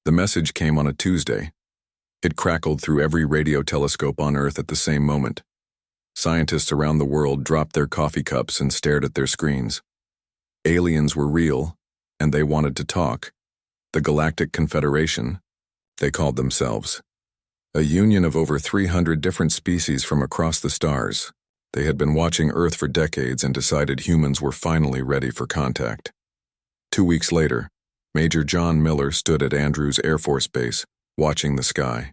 The message came on a Tuesday. It crackled through every radio telescope on Earth at the same moment. Scientists around the world dropped their coffee cups and stared at their screens. Aliens were real, and they wanted to talk. The Galactic Confederation, they called themselves. A union of over 300 different species from across the stars. They had been watching Earth for decades and decided humans were finally ready for contact. 2 weeks later, Major John Miller stood at Andrews Air Force Base, watching the sky.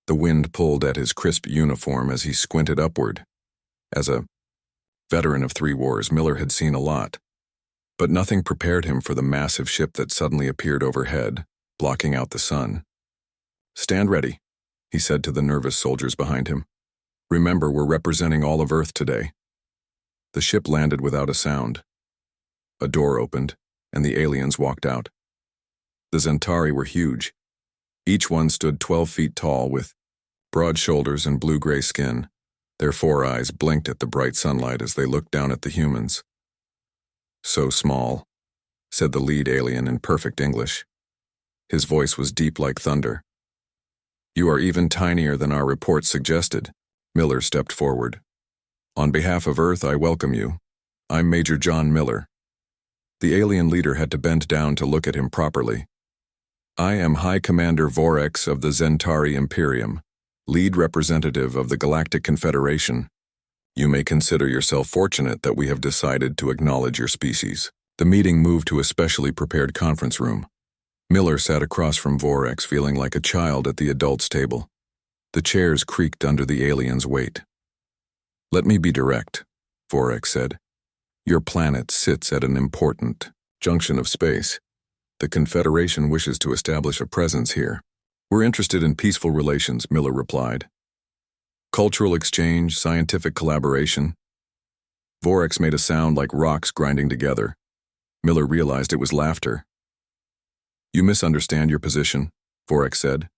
The wind pulled at his crisp uniform as he squinted upward. As a veteran of 3 wars, Miller had seen a lot. But nothing prepared him for the massive ship that suddenly appeared overhead, blocking out the sun. "Stand ready," he said to the nervous soldiers behind him. "Remember, we're representing all of Earth today." The ship landed without a sound. A door opened, and the aliens walked out. The Zentari were huge. Each one stood 12 feet tall with broad shoulders and blue-gray skin. Their 4 eyes blinked at the bright sunlight as they looked down at the humans. "So small," said the lead alien in perfect English. His voice was deep like thunder. "You are even tinier than our report suggested." Miller stepped forward. "On behalf of Earth, I welcome you. I'm Major John Miller." The alien leader had to bend down to look at him properly. "I am High Commander Vorex of the Zentari Imperium, lead representative of the Galactic Confederation. You may consider yourself fortunate that we have decided to acknowledge your species." The meeting moved to a specially prepared conference room. Miller sat across from Vorex, feeling like a child at the adults' table. The chairs creaked under the alien's weight. "Let me be direct," Vorex said. "Your planet sits at an important junction of space. The Confederation wishes to establish a presence here." "We're interested in peaceful relations," Miller replied. "Cultural exchange, scientific collaboration." Vorex made a sound like rocks grinding together. Miller realized it was laughter. "You misunderstand your position," Vorex said.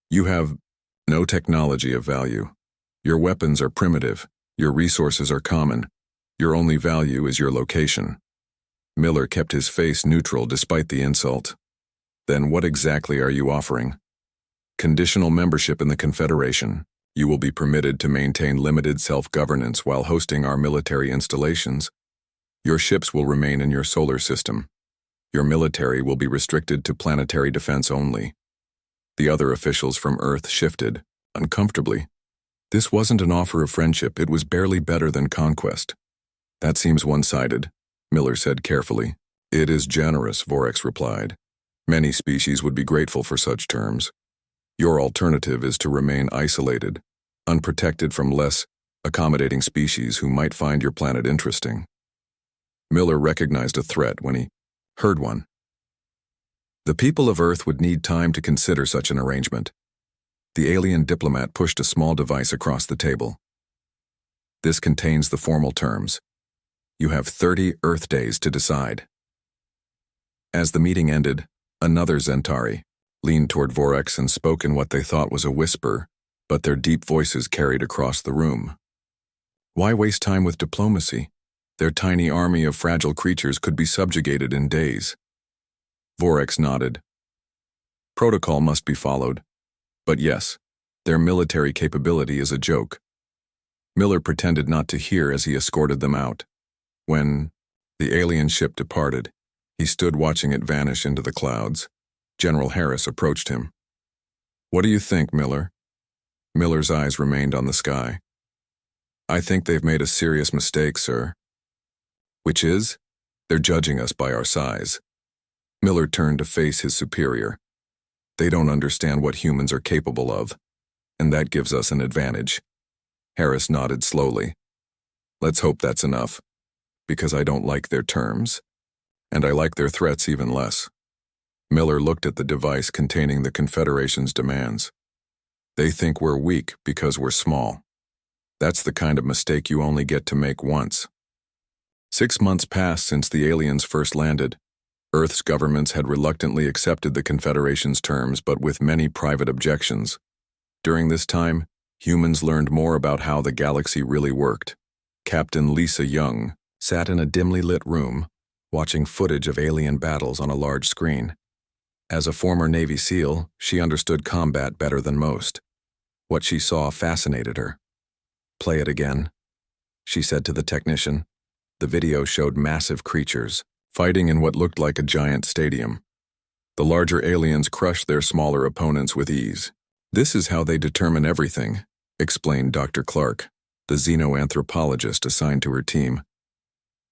"You have no technology of value. Your weapons are primitive. Your resources are common. Your only value is your location." Miller kept his face neutral despite the insult. "Then what exactly are you offering?" "Conditional membership in the Confederation. You will be permitted to maintain limited self-governance while hosting our military installations. Your ships will remain in your solar system. Your military will be restricted to planetary defense only." The other officials from Earth shifted, uncomfortably. This wasn't an offer of friendship, it was barely better than conquest. "That seems one-sided," Miller said carefully. "It is generous," Vorex replied. "Many species would be grateful for such terms. Your alternative is to remain isolated, unprotected from less accommodating species who might find your planet interesting." Miller recognized a threat when he heard one. The people of Earth would need time to consider such an arrangement. The alien diplomat pushed a small device across the table. "This contains the formal terms. You have 30 Earth days to decide." As the meeting ended, another Zentari leaned toward Vorex and spoke in what they thought was a whisper, but their deep voices carried across the room. Why waste time with diplomacy? Their tiny army of fragile creatures could be subjugated in days. Vorex nodded. Protocol must be followed. But yes, their military capability is a joke. Miller pretended not to hear as he escorted them out. When the alien ship departed, he stood watching it vanish into the clouds. General Harris approached him. "What do you think, Miller?" Miller's eyes remained on the sky. "I think they've made a serious mistake, sir." "Which is?" "They're judging us by our size." Miller turned to face his superior. "They don't understand what humans are capable of, and that gives us an advantage." Harris nodded slowly. "Let's hope that's enough, because I don't like their terms, and I like their threats even less." Miller looked at the device containing the Confederation's demands. "They think we're weak because we're small. That's the kind of mistake you only get to make once." 6 months passed since the aliens first landed. Earth's governments had reluctantly accepted the Confederation's terms, but with many private objections. During this time, humans learned more about how the galaxy really worked. Captain Lisa Young sat in a dimly lit room, watching footage of alien battles on a large screen. As a former Navy SEAL, she understood combat better than most. What she saw fascinated her. "Play it again," she said to the technician. The video showed massive creatures, fighting in what looked like a giant stadium. The larger aliens crushed their smaller opponents with ease. "This is how they determine everything," explained Dr. Clark, the xenoanthropologist assigned to her team.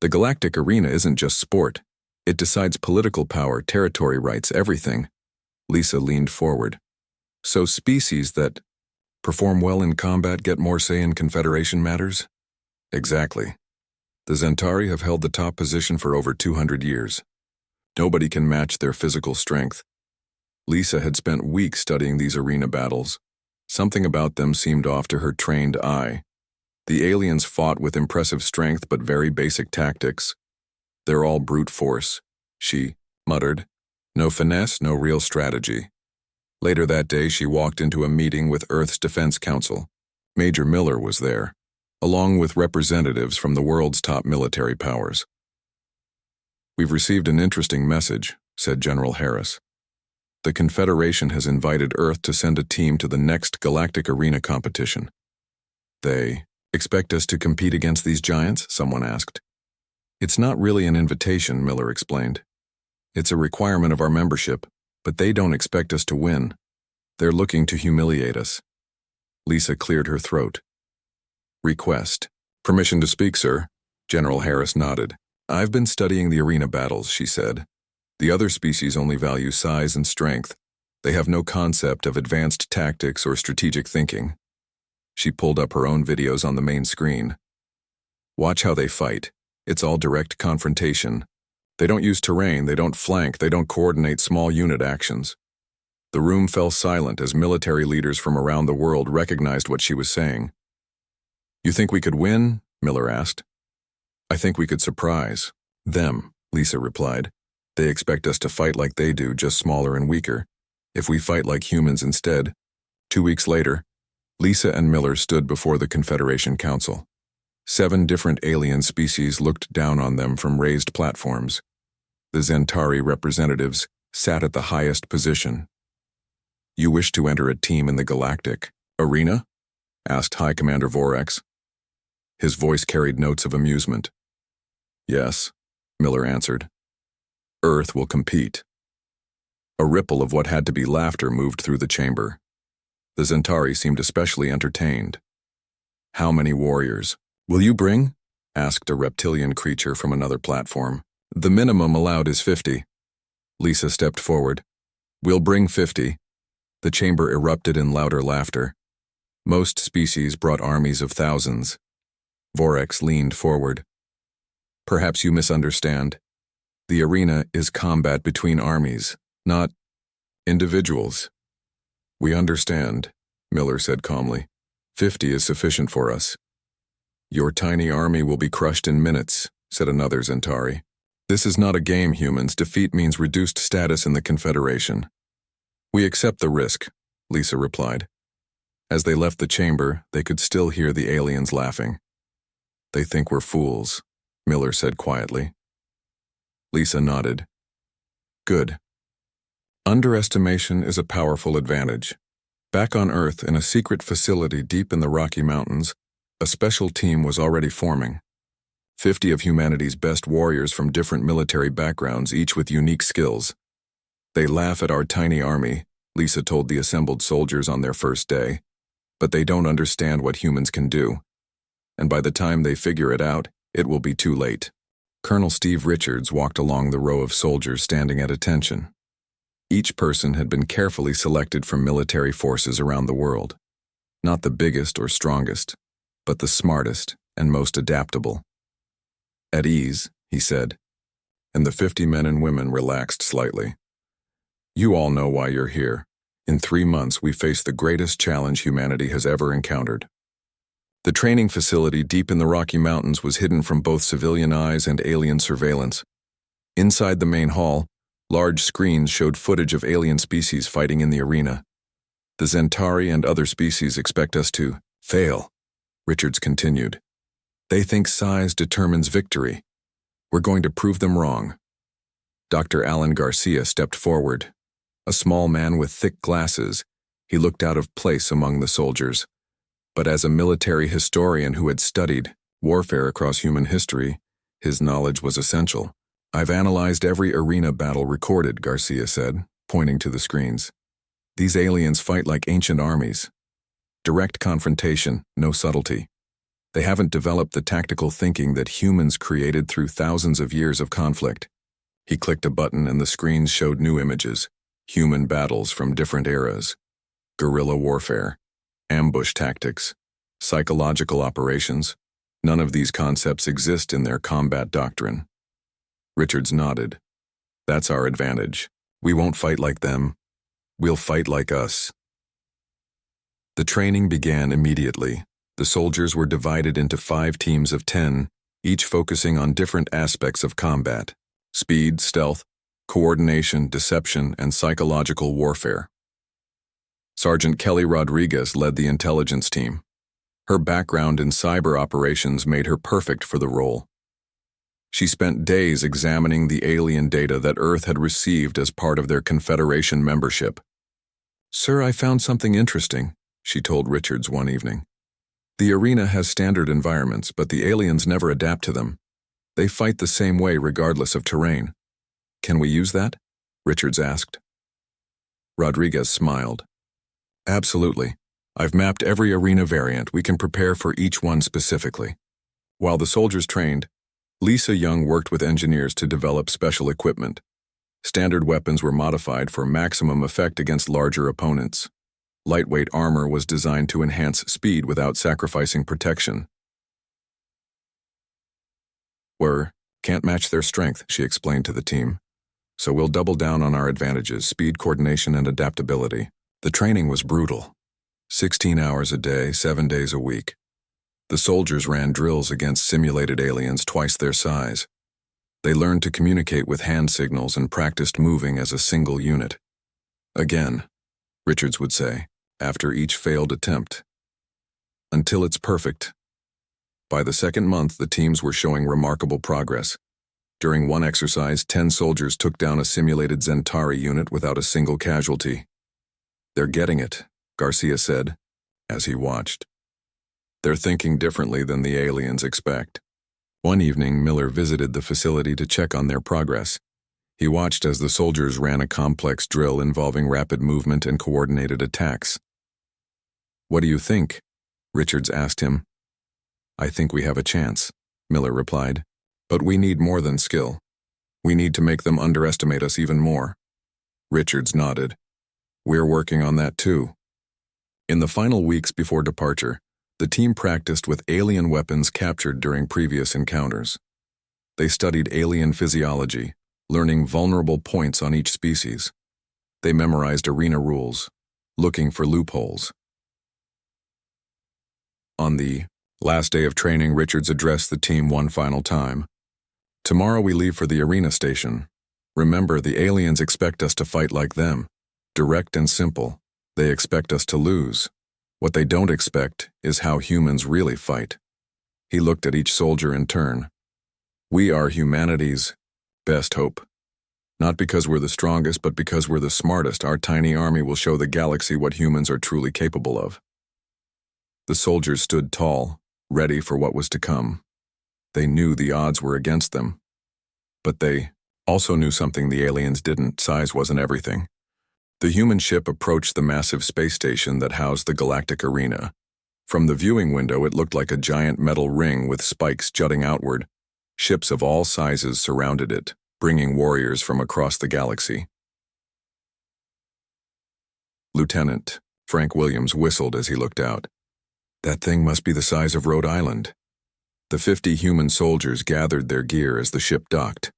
"The galactic arena isn't just sport. It decides political power, territory rights, everything." Lisa leaned forward. "So species that perform well in combat get more say in Confederation matters?" "Exactly. The Zentari have held the top position for over 200 years. Nobody can match their physical strength." Lisa had spent weeks studying these arena battles. Something about them seemed off to her trained eye. The aliens fought with impressive strength but very basic tactics. "They're all brute force," she muttered. "No finesse, no real strategy." Later that day, she walked into a meeting with Earth's Defense Council. Major Miller was there, along with representatives from the world's top military powers. "We've received an interesting message," said General Harris. "The Confederation has invited Earth to send a team to the next Galactic Arena competition." "They expect us to compete against these giants?" someone asked. "It's not really an invitation," Miller explained. "It's a requirement of our membership, but they don't expect us to win. They're looking to humiliate us." Lisa cleared her throat. "Request. Permission to speak, sir." General Harris nodded. "I've been studying the arena battles," she said. "The other species only value size and strength. They have no concept of advanced tactics or strategic thinking." She pulled up her own videos on the main screen. "Watch how they fight. It's all direct confrontation. They don't use terrain, they don't flank, they don't coordinate small unit actions." The room fell silent as military leaders from around the world recognized what she was saying. "You think we could win?" Miller asked. "I think we could surprise them," Lisa replied. "They expect us to fight like they do, just smaller and weaker. If we fight like humans instead." 2 weeks later, Lisa and Miller stood before the Confederation Council. 7 different alien species looked down on them from raised platforms. The Zentari representatives sat at the highest position. "You wish to enter a team in the Galactic Arena?" asked High Commander Vorax. His voice carried notes of amusement. "Yes," Miller answered. "Earth will compete." A ripple of what had to be laughter moved through the chamber. The Zentari seemed especially entertained. "How many warriors will you bring?" asked a reptilian creature from another platform. "The minimum allowed is 50. Lisa stepped forward. "We'll bring 50. The chamber erupted in louder laughter. Most species brought armies of thousands. Vorax leaned forward. "Perhaps you misunderstand. The arena is combat between armies, not individuals." "We understand," Miller said calmly. 50 is sufficient for us." "Your tiny army will be crushed in minutes," said another Zentari. "This is not a game, humans. Defeat means reduced status in the Confederation." "We accept the risk," Lisa replied. As they left the chamber, they could still hear the aliens laughing. "They think we're fools," Miller said quietly. Lisa nodded. "Good. Underestimation is a powerful advantage." Back on Earth, in a secret facility deep in the Rocky Mountains, a special team was already forming. 50 of humanity's best warriors from different military backgrounds, each with unique skills. "They laugh at our tiny army," Lisa told the assembled soldiers on their first day, "but they don't understand what humans can do. And by the time they figure it out, it will be too late." Colonel Steve Richards walked along the row of soldiers standing at attention. Each person had been carefully selected from military forces around the world. Not the biggest or strongest, but the smartest and most adaptable. "At ease," he said, and the 50 men and women relaxed slightly. "You all know why you're here. In 3 months, we face the greatest challenge humanity has ever encountered." The training facility deep in the Rocky Mountains was hidden from both civilian eyes and alien surveillance. Inside the main hall, large screens showed footage of alien species fighting in the arena. "The Zentari and other species expect us to fail," Richards continued. "They think size determines victory. We're going to prove them wrong." Dr. Alan Garcia stepped forward. A small man with thick glasses, he looked out of place among the soldiers. But as a military historian who had studied warfare across human history, his knowledge was essential. "I've analyzed every arena battle recorded," Garcia said, pointing to the screens. "These aliens fight like ancient armies. Direct confrontation, no subtlety. They haven't developed the tactical thinking that humans created through thousands of years of conflict." He clicked a button and the screens showed new images. Human battles from different eras. Guerrilla warfare. Ambush tactics. Psychological operations. None of these concepts exist in their combat doctrine. Richards nodded. "That's our advantage. We won't fight like them. We'll fight like us." The training began immediately. The soldiers were divided into 5 teams of 10, each focusing on different aspects of combat: speed, stealth, coordination, deception, and psychological warfare. Sergeant Kelly Rodriguez led the intelligence team. Her background in cyber operations made her perfect for the role. She spent days examining the alien data that Earth had received as part of their Confederation membership. "Sir, I found something interesting," she told Richards one evening. "The arena has standard environments, but the aliens never adapt to them. They fight the same way regardless of terrain." "Can we use that?" Richards asked. Rodriguez smiled. "Absolutely. I've mapped every arena variant. We can prepare for each one specifically." While the soldiers trained, Lisa Young worked with engineers to develop special equipment. Standard weapons were modified for maximum effect against larger opponents. Lightweight armor was designed to enhance speed without sacrificing protection. "Can't match their strength," she explained to the team. "So we'll double down on our advantages: speed, coordination, and adaptability." The training was brutal. 16 hours a day, 7 days a week. The soldiers ran drills against simulated aliens twice their size. They learned to communicate with hand signals and practiced moving as a single unit. "Again," Richards would say, after each failed attempt. "Until it's perfect." By the second month, the teams were showing remarkable progress. During one exercise, 10 soldiers took down a simulated Zentari unit without a single casualty. "They're getting it," Garcia said, as he watched. "They're thinking differently than the aliens expect." One evening, Miller visited the facility to check on their progress. He watched as the soldiers ran a complex drill involving rapid movement and coordinated attacks. "What do you think?" Richards asked him. "I think we have a chance," Miller replied. "But we need more than skill. We need to make them underestimate us even more." Richards nodded. "We're working on that too." In the final weeks before departure, the team practiced with alien weapons captured during previous encounters. They studied alien physiology, learning vulnerable points on each species. They memorized arena rules, looking for loopholes. On the last day of training, Richards addressed the team one final time. "Tomorrow we leave for the arena station. Remember, the aliens expect us to fight like them. Direct and simple. They expect us to lose. What they don't expect is how humans really fight." He looked at each soldier in turn. "We are humanity's best hope. Not because we're the strongest, but because we're the smartest. Our tiny army will show the galaxy what humans are truly capable of." The soldiers stood tall, ready for what was to come. They knew the odds were against them. But they also knew something the aliens didn't: size wasn't everything. The human ship approached the massive space station that housed the Galactic Arena. From the viewing window, it looked like a giant metal ring with spikes jutting outward. Ships of all sizes surrounded it, bringing warriors from across the galaxy. Lieutenant Frank Williams whistled as he looked out. "That thing must be the size of Rhode Island." The 50 human soldiers gathered their gear as the ship docked.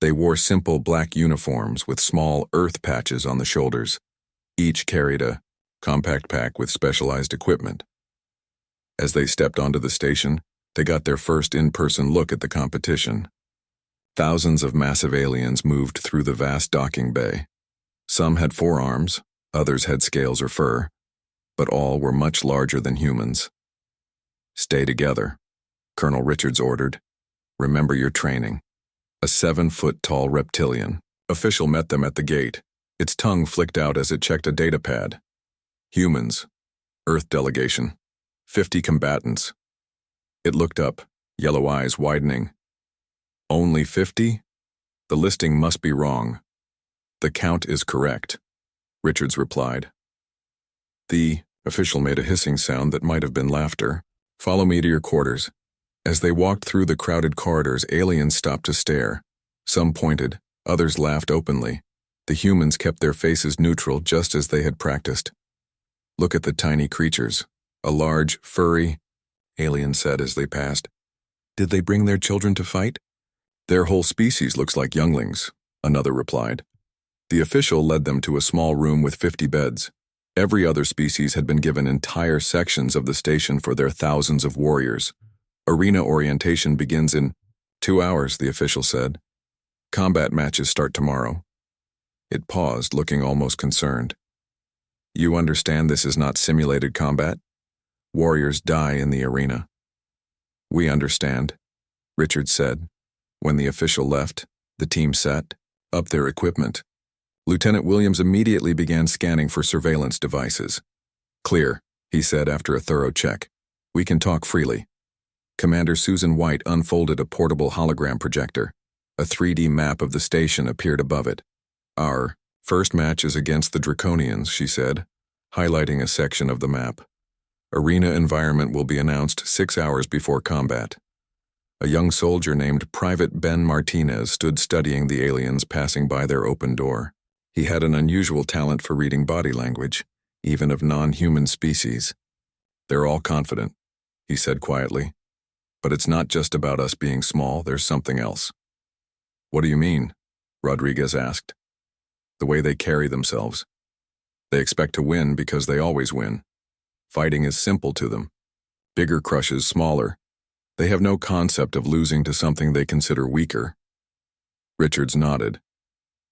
They wore simple black uniforms with small earth patches on the shoulders. Each carried a compact pack with specialized equipment. As they stepped onto the station, they got their first in-person look at the competition. Thousands of massive aliens moved through the vast docking bay. Some had 4 arms, others had scales or fur, but all were much larger than humans. "Stay together," Colonel Richards ordered. "Remember your training." A 7-foot-tall reptilian official met them at the gate. Its tongue flicked out as it checked a data pad. Humans. Earth delegation. 50 combatants. It looked up, yellow eyes widening. Only 50? The listing must be wrong. The count is correct, Richards replied. The official made a hissing sound that might have been laughter. Follow me to your quarters. As they walked through the crowded corridors, aliens stopped to stare. Some pointed, others laughed openly. The humans kept their faces neutral just as they had practiced. Look at the tiny creatures. A large, furry, alien said as they passed. Did they bring their children to fight? Their whole species looks like younglings, another replied. The official led them to a small room with 50 beds. Every other species had been given entire sections of the station for their thousands of warriors. Arena orientation begins in 2 hours, the official said. Combat matches start tomorrow. It paused, looking almost concerned. You understand this is not simulated combat? Warriors die in the arena. We understand, Richards said. When the official left, the team set up their equipment. Lieutenant Williams immediately began scanning for surveillance devices. Clear, he said after a thorough check. We can talk freely. Commander Susan White unfolded a portable hologram projector. A 3D map of the station appeared above it. Our first match is against the Draconians, she said, highlighting a section of the map. Arena environment will be announced 6 hours before combat. A young soldier named Private Ben Martinez stood studying the aliens passing by their open door. He had an unusual talent for reading body language, even of non-human species. They're all confident, he said quietly. But it's not just about us being small, there's something else. What do you mean? Rodriguez asked. The way they carry themselves. They expect to win because they always win. Fighting is simple to them. Bigger crushes smaller. They have no concept of losing to something they consider weaker. Richards nodded.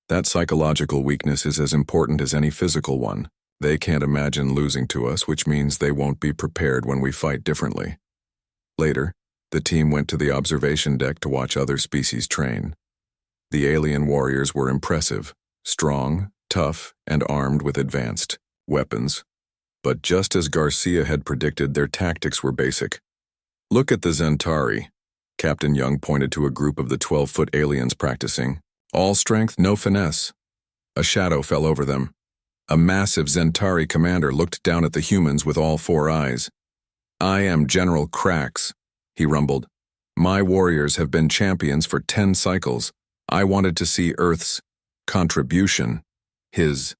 That psychological weakness is as important as any physical one. They can't imagine losing to us, which means they won't be prepared when we fight differently. Later, the team went to the observation deck to watch other species train. The alien warriors were impressive, strong, tough, and armed with advanced weapons. But just as Garcia had predicted, their tactics were basic. Look at the Zentari. Captain Young pointed to a group of the 12-foot aliens practicing. All strength, no finesse. A shadow fell over them. A massive Zentari commander looked down at the humans with all 4 eyes. I am General Krax, he rumbled. My warriors have been champions for 10 cycles. I wanted to see Earth's contribution. His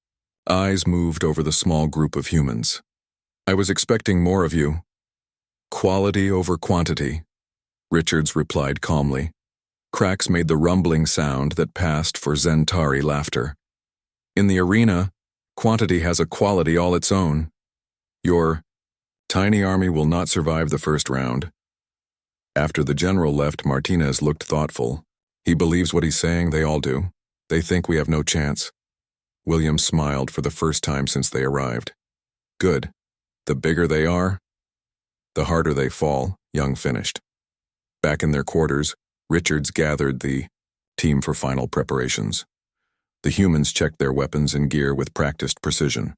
eyes moved over the small group of humans. I was expecting more of you. Quality over quantity, Richards replied calmly. Krax made the rumbling sound that passed for Zentari laughter. In the arena, quantity has a quality all its own. Your tiny army will not survive the first round. After the general left, Martinez looked thoughtful. He believes what he's saying, they all do. They think we have no chance. Williams smiled for the first time since they arrived. Good. The bigger they are, the harder they fall, Young finished. Back in their quarters, Richards gathered the team for final preparations. The humans checked their weapons and gear with practiced precision.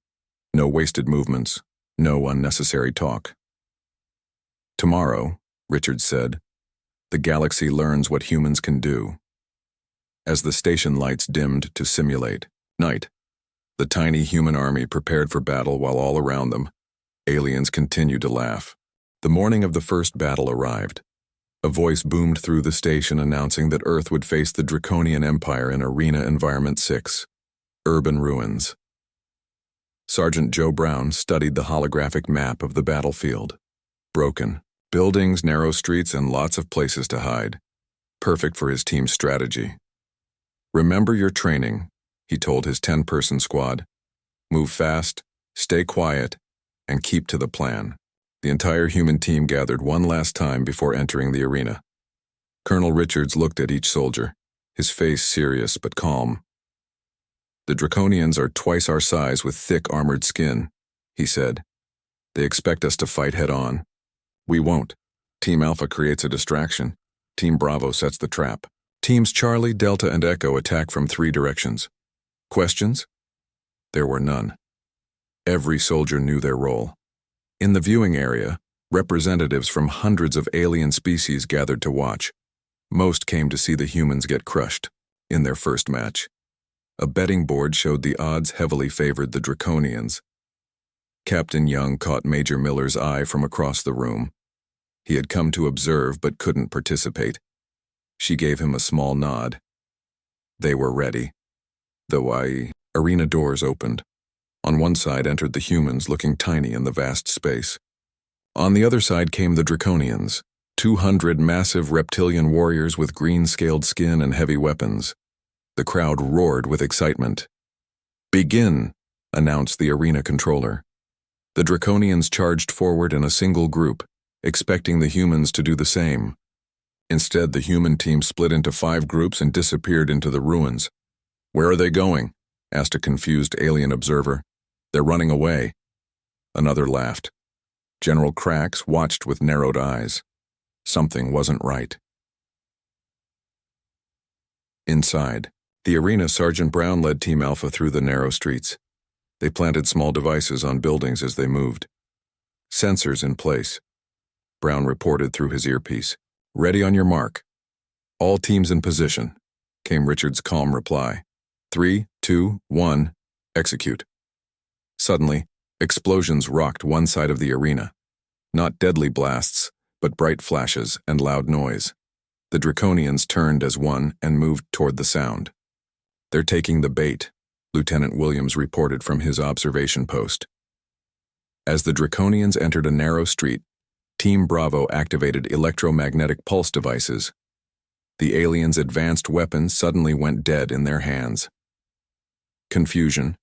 No wasted movements, no unnecessary talk. Tomorrow, Richards said, the galaxy learns what humans can do. As the station lights dimmed to simulate night, the tiny human army prepared for battle while all around them, aliens continued to laugh. The morning of the first battle arrived. A voice boomed through the station announcing that Earth would face the Draconian Empire in Arena Environment 6, Urban Ruins. Sergeant Joe Brown studied the holographic map of the battlefield. Broken, buildings, narrow streets, and lots of places to hide. Perfect for his team's strategy. Remember your training, he told his 10-person squad. Move fast, stay quiet, and keep to the plan. The entire human team gathered one last time before entering the arena. Colonel Richards looked at each soldier, his face serious but calm. The Draconians are twice our size with thick armored skin, he said. They expect us to fight head-on. We won't. Team Alpha creates a distraction. Team Bravo sets the trap. Teams Charlie, Delta, and Echo attack from 3 directions. Questions? There were none. Every soldier knew their role. In the viewing area, representatives from hundreds of alien species gathered to watch. Most came to see the humans get crushed in their first match. A betting board showed the odds heavily favored the Draconians. Captain Young caught Major Miller's eye from across the room. He had come to observe but couldn't participate. She gave him a small nod. They were ready. The arena doors opened. On one side entered the humans, looking tiny in the vast space. On the other side came the Draconians, 200 massive reptilian warriors with green-scaled skin and heavy weapons. The crowd roared with excitement. "Begin," announced the arena controller. The Draconians charged forward in a single group, expecting the humans to do the same. Instead, the human team split into 5 groups and disappeared into the ruins. "Where are they going?" asked a confused alien observer. "They're running away." Another laughed. General Krax watched with narrowed eyes. Something wasn't right. Inside the arena, Sergeant Brown led Team Alpha through the narrow streets. They planted small devices on buildings as they moved. "Sensors in place," Brown reported through his earpiece. "Ready on your mark." "All teams in position," came Richard's calm reply. 3, 2, 1, execute." Suddenly, explosions rocked one side of the arena. Not deadly blasts, but bright flashes and loud noise. The Draconians turned as one and moved toward the sound. "They're taking the bait," Lieutenant Williams reported from his observation post. As the Draconians entered a narrow street, Team Bravo activated electromagnetic pulse devices. The aliens' advanced weapons suddenly went dead in their hands. Confusion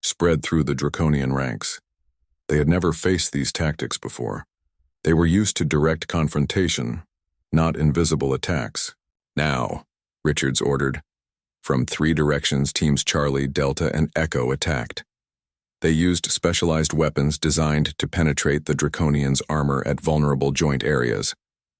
spread through the Draconian ranks. They had never faced these tactics before. They were used to direct confrontation, not invisible attacks. "Now," Richards ordered. From 3 directions, teams Charlie, Delta, and Echo attacked. They used specialized weapons designed to penetrate the Draconians' armor at vulnerable joint areas.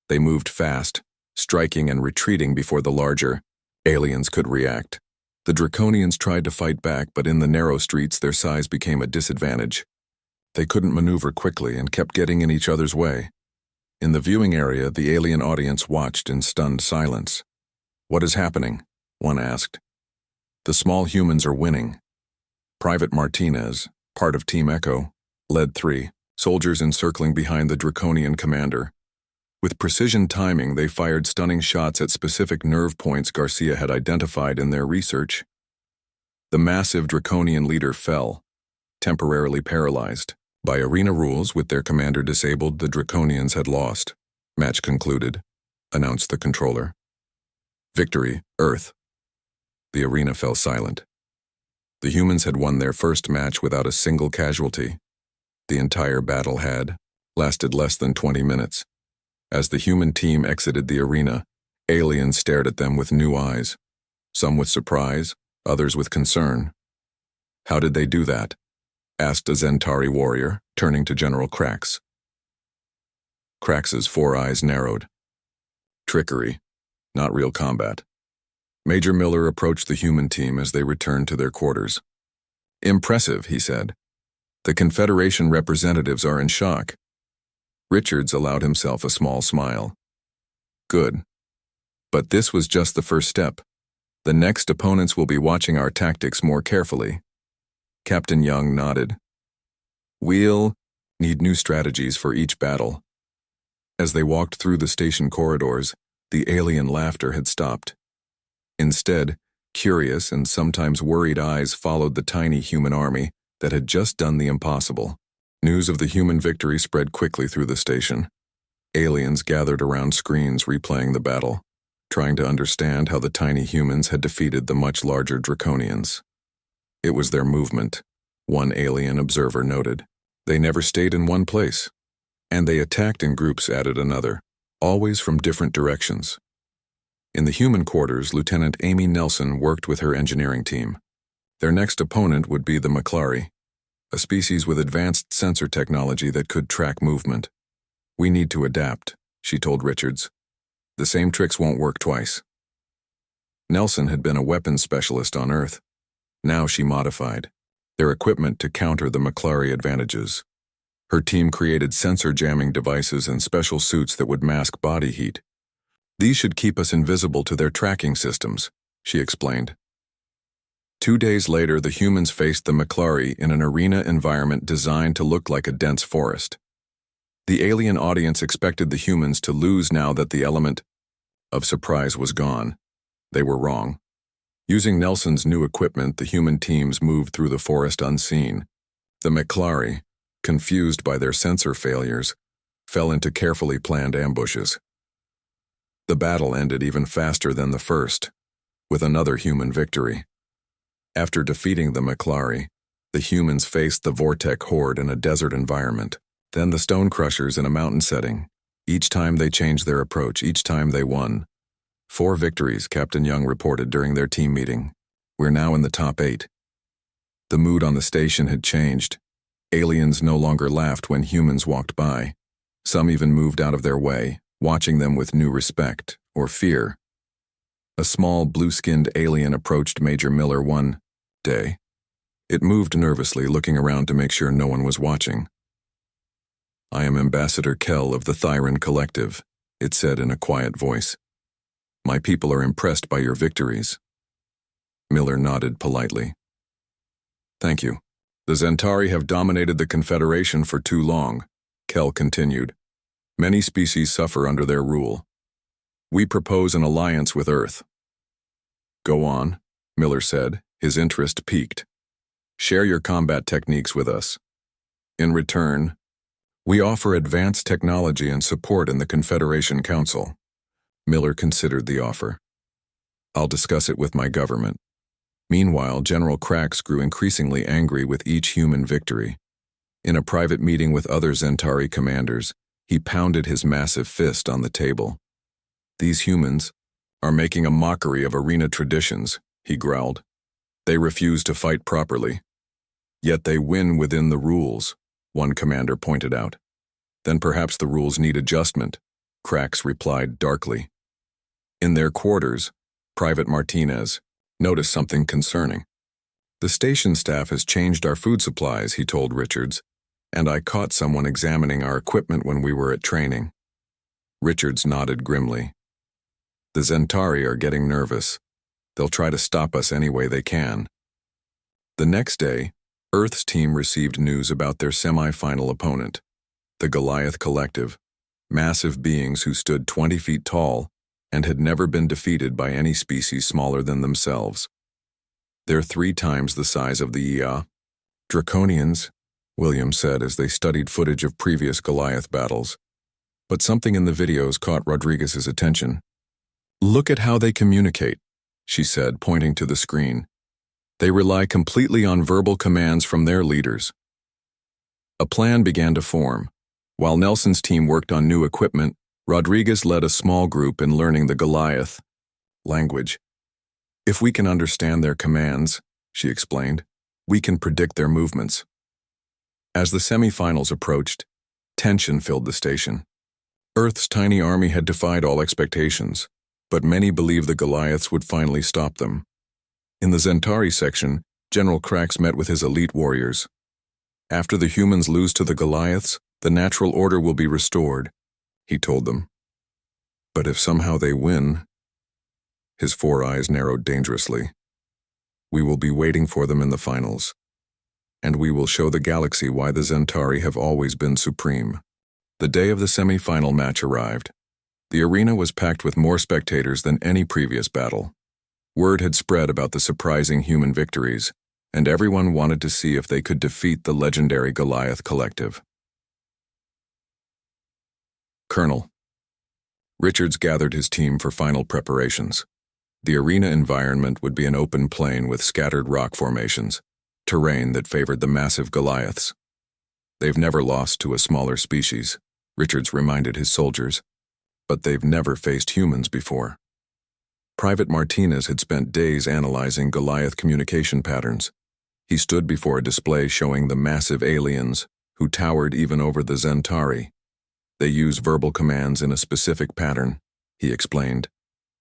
They moved fast, striking and retreating before the larger aliens could react. The Draconians tried to fight back, but in the narrow streets their size became a disadvantage. They couldn't maneuver quickly and kept getting in each other's way. In the viewing area, the alien audience watched in stunned silence. "What is happening?" one asked. "The small humans are winning." Private Martinez, part of Team Echo, led 3 soldiers encircling behind the Draconian commander. With precision timing, they fired stunning shots at specific nerve points Garcia had identified in their research. The massive Draconian leader fell, temporarily paralyzed. By arena rules, with their commander disabled, the Draconians had lost. "Match concluded," announced the controller. "Victory, Earth." The arena fell silent. The humans had won their first match without a single casualty. The entire battle had lasted less than 20 minutes. As the human team exited the arena, aliens stared at them with new eyes, some with surprise, others with concern. "How did they do that?" asked a Zentari warrior, turning to General Krax. Krax's 4 eyes narrowed. "Trickery, not real combat." Major Miller approached the human team as they returned to their quarters. "Impressive," he said. "The Confederation representatives are in shock." Richards allowed himself a small smile. "Good. But this was just the first step. The next opponents will be watching our tactics more carefully." Captain Young nodded. "We'll need new strategies for each battle." As they walked through the station corridors, the alien laughter had stopped. Instead, curious and sometimes worried eyes followed the tiny human army that had just done the impossible. News of the human victory spread quickly through the station. Aliens gathered around screens replaying the battle, trying to understand how the tiny humans had defeated the much larger Draconians. "It was their movement," one alien observer noted. "They never stayed in one place. And they attacked in groups," added another, "always from different directions." In the human quarters, Lieutenant Amy Nelson worked with her engineering team. Their next opponent would be the Maclari, a species with advanced sensor technology that could track movement. "We need to adapt," she told Richards. "The same tricks won't work twice." Nelson had been a weapons specialist on Earth. Now she modified. their equipment to counter the McClary advantages. Her team created sensor jamming devices and special suits that would mask body heat. These should keep us invisible to their tracking systems, she explained. 2 days later, the humans faced the McClary in an arena environment designed to look like a dense forest. The alien audience expected the humans to lose now that the element of surprise was gone. They were wrong. Using Nelson's new equipment, the human teams moved through the forest unseen. The McClary, confused by their sensor failures, fell into carefully planned ambushes. The battle ended even faster than the first, with another human victory. After defeating the McClary, the humans faced the Vortec horde in a desert environment, then the Stone Crushers in a mountain setting. Each time they changed their approach, each time they won. 4 victories, Captain Young reported during their team meeting. We're now in the top 8. The mood on the station had changed. Aliens no longer laughed when humans walked by. Some even moved out of their way, watching them with new respect or fear. A small, blue-skinned alien approached Major Miller one day. It moved nervously, looking around to make sure no one was watching. "I am Ambassador Kell of the Thyron Collective," it said in a quiet voice. "My people are impressed by your victories." Miller nodded politely. "Thank you. The Zentari have dominated the Confederation for too long," Kell continued. "Many species suffer under their rule. We propose an alliance with Earth." "Go on," Miller said, his interest piqued. "Share your combat techniques with us. In return, we offer advanced technology and support in the Confederation Council." Miller considered the offer. "I'll discuss it with my government." Meanwhile, General Krax grew increasingly angry with each human victory. In a private meeting with other Zentari commanders, he pounded his massive fist on the table. "These humans are making a mockery of arena traditions," he growled. "They refuse to fight properly. Yet they win within the rules," one commander pointed out. "Then perhaps the rules need adjustment," Krax replied darkly. In their quarters, Private Martinez noticed something concerning. "The station staff has changed our food supplies," he told Richards, "and I caught someone examining our equipment when we were at training." Richards nodded grimly. "The Zentari are getting nervous. They'll try to stop us any way they can." The next day, Earth's team received news about their semi-final opponent, the Goliath Collective, massive beings who stood 20 feet tall and had never been defeated by any species smaller than themselves. "They're 3 times the size of the IA. Draconians," Williams said as they studied footage of previous Goliath battles. But something in the videos caught Rodriguez's attention. "Look at how they communicate," she said, pointing to the screen. "They rely completely on verbal commands from their leaders." A plan began to form. While Nelson's team worked on new equipment, Rodriguez led a small group in learning the Goliath language. "If we can understand their commands," she explained, "we can predict their movements." As the semifinals approached, tension filled the station. Earth's tiny army had defied all expectations, but many believed the Goliaths would finally stop them. In the Zentari section, General Krax met with his elite warriors. "After the humans lose to the Goliaths, the natural order will be restored," he told them. "But if somehow they win," his 4 eyes narrowed dangerously, "we will be waiting for them in the finals. And we will show the galaxy why the Zentari have always been supreme." The day of the semi-final match arrived. The arena was packed with more spectators than any previous battle. Word had spread about the surprising human victories, and everyone wanted to see if they could defeat the legendary Goliath Collective. Colonel. Richards gathered his team for final preparations. The arena environment would be an open plain with scattered rock formations, terrain that favored the massive Goliaths. "They've never lost to a smaller species," Richards reminded his soldiers, "but they've never faced humans before." Private Martinez had spent days analyzing Goliath communication patterns. He stood before a display showing the massive aliens, who towered even over the Zentari. "They use verbal commands in a specific pattern," he explained.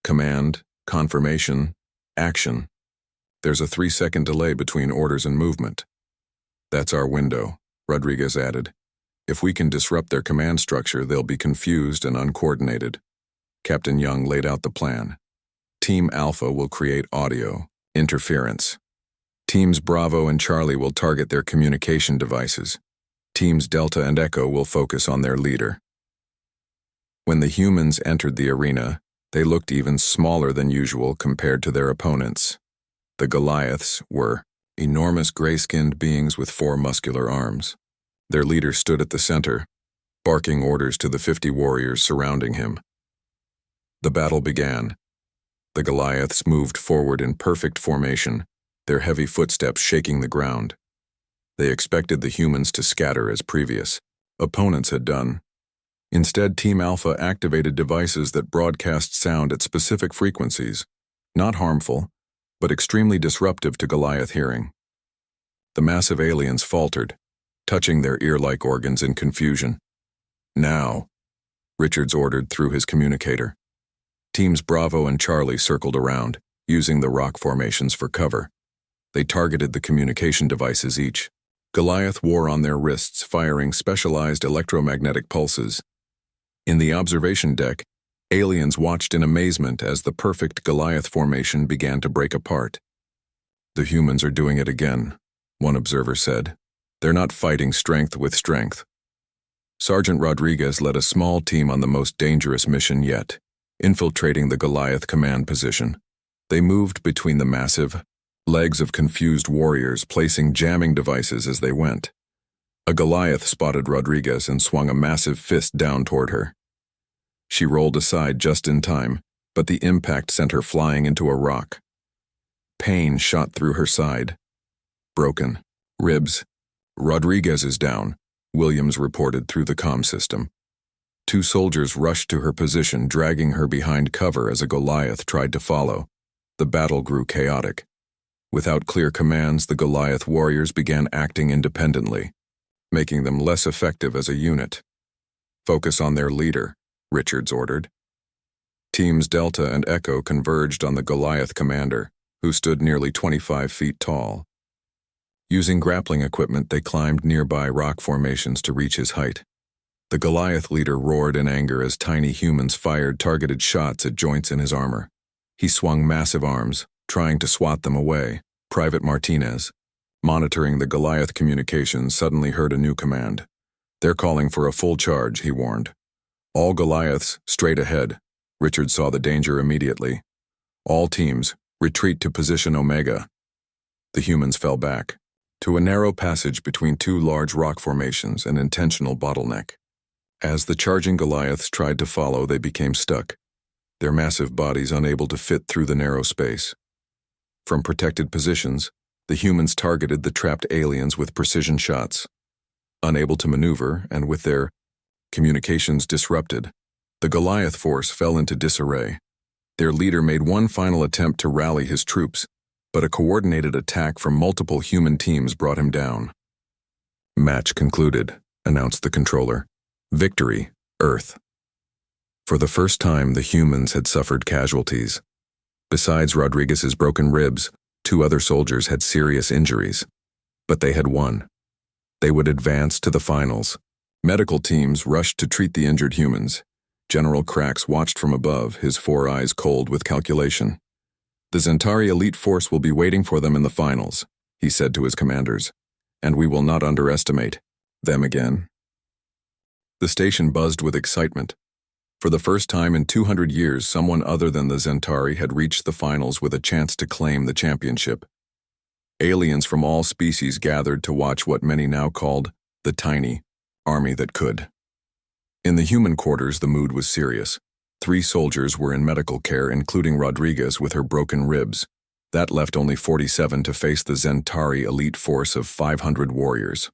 "Command, confirmation, action. There's a 3-second delay between orders and movement." That's our window, Rodriguez added. If we can disrupt their command structure, they'll be confused and uncoordinated. Captain Young laid out the plan. Team Alpha will create audio interference. Teams Bravo and Charlie will target their communication devices. Teams Delta and Echo will focus on their leader. When the humans entered the arena, they looked even smaller than usual compared to their opponents. The Goliaths were enormous gray-skinned beings with 4 muscular arms. Their leader stood at the center, barking orders to the 50 warriors surrounding him. The battle began. The Goliaths moved forward in perfect formation, their heavy footsteps shaking the ground. They expected the humans to scatter as previous opponents had done. Instead, Team Alpha activated devices that broadcast sound at specific frequencies, not harmful, but extremely disruptive to Goliath hearing. The massive aliens faltered, touching their ear-like organs in confusion. Now, Richards ordered through his communicator. Teams Bravo and Charlie circled around, using the rock formations for cover. They targeted the communication devices each. Goliath wore on their wrists, firing specialized electromagnetic pulses. In the observation deck, aliens watched in amazement as the perfect Goliath formation began to break apart. The humans are doing it again, one observer said. They're not fighting strength with strength. Sergeant Rodriguez led a small team on the most dangerous mission yet, infiltrating the Goliath command position. They moved between the massive legs of confused warriors, placing jamming devices as they went. A Goliath spotted Rodriguez and swung a massive fist down toward her. She rolled aside just in time, but the impact sent her flying into a rock. Pain shot through her side. Broken ribs. Rodriguez is down, Williams reported through the comm system. 2 soldiers rushed to her position, dragging her behind cover as a Goliath tried to follow. The battle grew chaotic. Without clear commands, the Goliath warriors began acting independently, making them less effective as a unit. Focus on their leader, Richards ordered. Teams Delta and Echo converged on the Goliath commander, who stood nearly 25 feet tall. Using grappling equipment, they climbed nearby rock formations to reach his height. The Goliath leader roared in anger as tiny humans fired targeted shots at joints in his armor. He swung massive arms, trying to swat them away. Private Martinez, monitoring the Goliath communications, suddenly heard a new command. They're calling for a full charge, he warned. All Goliaths, straight ahead. Richard saw the danger immediately. All teams, retreat to position Omega. The humans fell back to a narrow passage between 2 large rock formations, an intentional bottleneck. As the charging Goliaths tried to follow, they became stuck, their massive bodies unable to fit through the narrow space. From protected positions, the humans targeted the trapped aliens with precision shots. Unable to maneuver, and with their communications disrupted, the Goliath force fell into disarray. Their leader made one final attempt to rally his troops, but a coordinated attack from multiple human teams brought him down. Match concluded, announced the controller. Victory, Earth. For the first time, the humans had suffered casualties. Besides Rodriguez's broken ribs, 2 other soldiers had serious injuries. But they had won. They would advance to the finals. Medical teams rushed to treat the injured humans. General Krax watched from above, his 4 eyes cold with calculation. The Zentari elite force will be waiting for them in the finals, he said to his commanders, and we will not underestimate them again. The station buzzed with excitement. For the first time in 200 years, someone other than the Zentari had reached the finals with a chance to claim the championship. Aliens from all species gathered to watch what many now called the tiny army that could. In the human quarters, the mood was serious. 3 soldiers were in medical care, including Rodriguez with her broken ribs. That left only 47 to face the Zentari elite force of 500 warriors.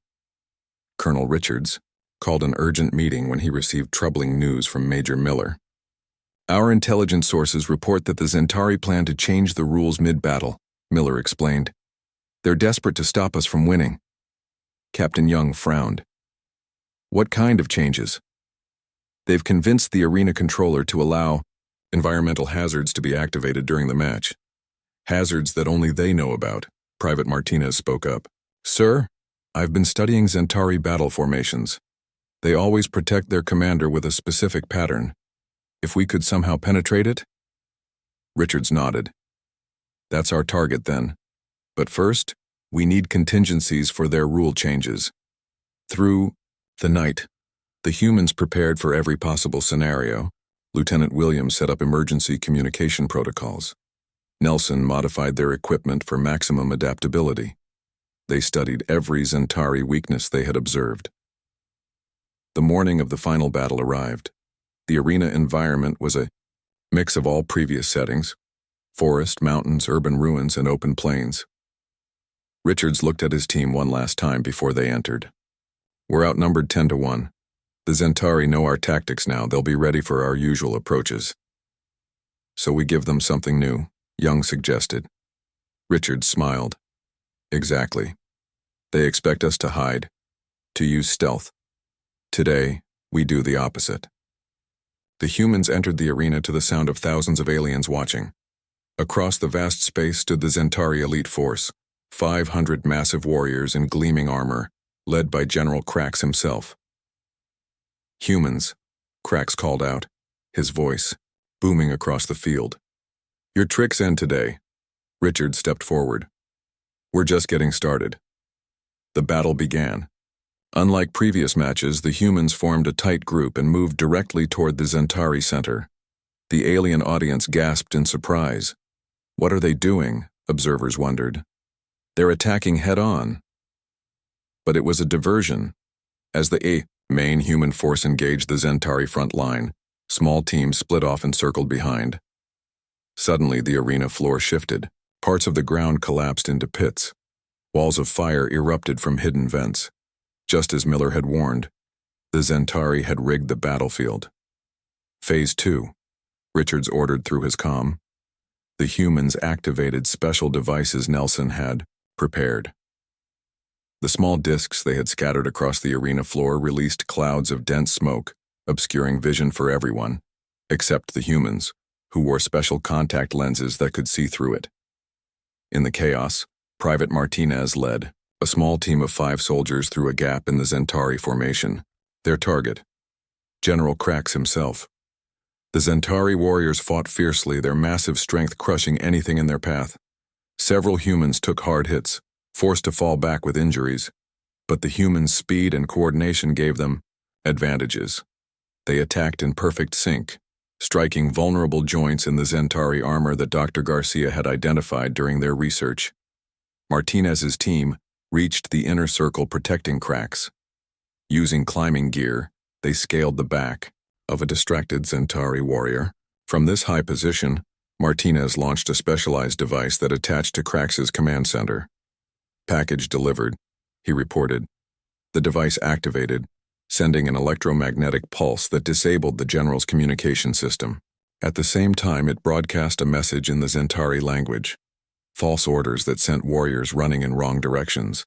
Colonel Richards called an urgent meeting when he received troubling news from Major Miller. Our intelligence sources report that the Zentari plan to change the rules mid-battle, Miller explained. They're desperate to stop us from winning. Captain Young frowned. What kind of changes? They've convinced the arena controller to allow environmental hazards to be activated during the match. Hazards that only they know about, Private Martinez spoke up. Sir, I've been studying Zentari battle formations. They always protect their commander with a specific pattern. If we could somehow penetrate it? Richards nodded. That's our target then. But first, we need contingencies for their rule changes. Through the night, the humans prepared for every possible scenario. Lieutenant Williams set up emergency communication protocols. Nelson modified their equipment for maximum adaptability. They studied every Zentari weakness they had observed. The morning of the final battle arrived. The arena environment was a mix of all previous settings: forest, mountains, urban ruins, and open plains. Richards looked at his team one last time before they entered. We're outnumbered 10-1. The Zentari know our tactics now. They'll be ready for our usual approaches. So we give them something new, Young suggested. Richards smiled. Exactly. They expect us to hide, to use stealth. Today, we do the opposite. The humans entered the arena to the sound of thousands of aliens watching. Across the vast space stood the Zentari elite force, 500 massive warriors in gleaming armor, led by General Krax himself. Humans, Krax called out, his voice booming across the field. Your tricks end today. Richard stepped forward. We're just getting started. The battle began. Unlike previous matches, the humans formed a tight group and moved directly toward the Zentari center. The alien audience gasped in surprise. What are they doing? Observers wondered. They're attacking head-on. But it was a diversion. As the main human force engaged the Zentari front line, small teams split off and circled behind. Suddenly, the arena floor shifted. Parts of the ground collapsed into pits. Walls of fire erupted from hidden vents. Just as Miller had warned, the Zentari had rigged the battlefield. Phase 2, Richards ordered through his comm. The humans activated special devices Nelson had prepared. The small discs they had scattered across the arena floor released clouds of dense smoke, obscuring vision for everyone, except the humans, who wore special contact lenses that could see through it. In the chaos, Private Martinez led a small team of 5 soldiers through a gap in the Zentari formation. Their target, General Krax himself. The Zentari warriors fought fiercely, their massive strength crushing anything in their path. Several humans took hard hits, forced to fall back with injuries, but the humans' speed and coordination gave them advantages. They attacked in perfect sync, striking vulnerable joints in the Zentari armor that Dr. Garcia had identified during their research. Martinez's team reached the inner circle protecting Krax. Using climbing gear, they scaled the back of a distracted Zentari warrior. From this high position, Martinez launched a specialized device that attached to Krax's command center. Package delivered, he reported. The device activated, sending an electromagnetic pulse that disabled the general's communication system. At the same time, it broadcast a message in the Zentari language. False orders that sent warriors running in wrong directions.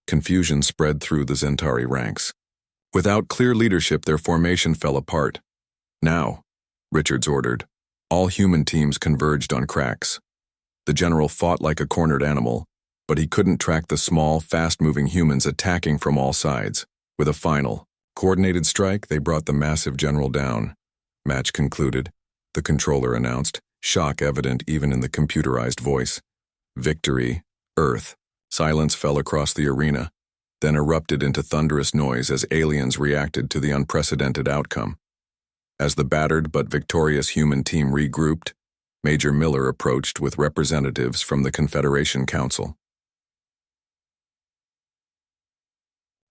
Confusion spread through the Zentari ranks. Without clear leadership, their formation fell apart. Now, Richards ordered, all human teams converged on Krax. The general fought like a cornered animal, but he couldn't track the small, fast-moving humans attacking from all sides. With a final, coordinated strike, they brought the massive general down. Match concluded, the controller announced, shock evident even in the computerized voice. Victory, Earth. Silence fell across the arena, then erupted into thunderous noise as aliens reacted to the unprecedented outcome. As the battered but victorious human team regrouped, Major Miller approached with representatives from the Confederation Council.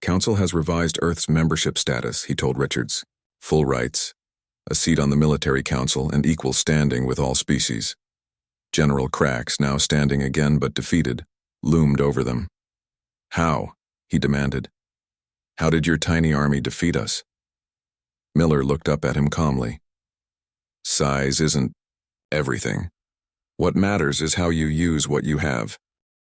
Council has revised Earth's membership status, he told Richards. Full rights, a seat on the military council, and equal standing with all species. General Krax, now standing again but defeated, loomed over them. How? He demanded. How did your tiny army defeat us? Miller looked up at him calmly. Size isn't everything. What matters is how you use what you have.